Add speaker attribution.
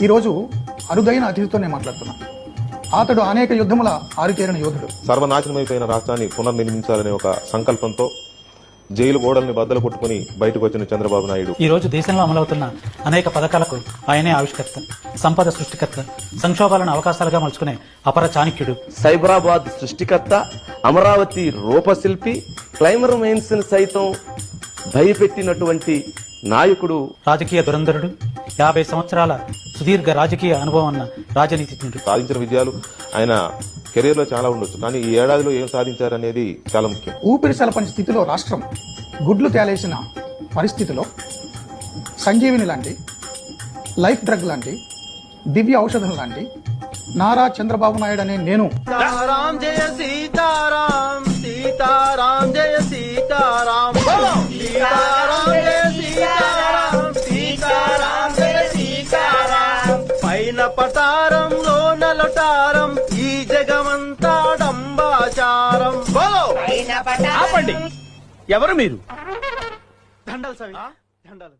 Speaker 1: ఈరోజు అరుదైన అతిథితో నేను మాట్లాడుతున్నా. అతడు అనేక యుద్ధముల ఆరితేరిన యోధుడు.
Speaker 2: సర్వనాశనమైపోయిన రాష్ట్రాన్ని పునర్నిర్మించాలనే ఒక సంకల్పంతో జైలు గోడల్ని బద్దలు కొట్టుకుని బయటకు వచ్చిన చంద్రబాబు నాయుడు
Speaker 3: ఈ రోజు దేశంలో అమలవుతున్న అనేక పథకాలకు ఆయనే ఆవిష్కర్త, సంపద సృష్టికర్త, సంక్షోభాలను అవకాశాలుగా మలుచుకునే అపర చాణక్యుడు.
Speaker 4: సైబరాబాద్ సృష్టికర్త, అమరావతి రూపశిల్పి, క్లైమర్ మైన్స్ ని సైతం భయపెట్టినటువంటి నాయకుడు,
Speaker 3: రాజకీయ దురంధరుడు, 50 సంవత్సరాల సుదీర్ఘ రాజకీయ అనుభవం ఉన్న రాజనీతిజ్ఞుడు.
Speaker 2: సాధించిన విజయాలు ఆయన కెరీర్ లో చాలా ఉండొచ్చు, కానీ ఈ ఏడాదిలో ఏం సాధించారనేది చాలా ముఖ్యం.
Speaker 1: ఊపిరి సలపని స్థితిలో రాష్ట్రం గుడ్లు తేలేసిన పరిస్థితిలో సంజీవిని లాంటి, లైఫ్ డ్రగ్ లాంటి, దివ్య ఔషధం లాంటి నారా చంద్రబాబు నాయుడు అనే నేను
Speaker 5: సీతారాం జయ సీతారాం, సీతారాం జయ సీతారాం, సీతారాం జయ సీతారాం, సీతారాం జయ సీతారాం. పైన పటారంలో నలటారం, ఈ జగమంతా డంబాచారం. ఆపండి, ఎవరు మీరు? దండలు సవి దండలు.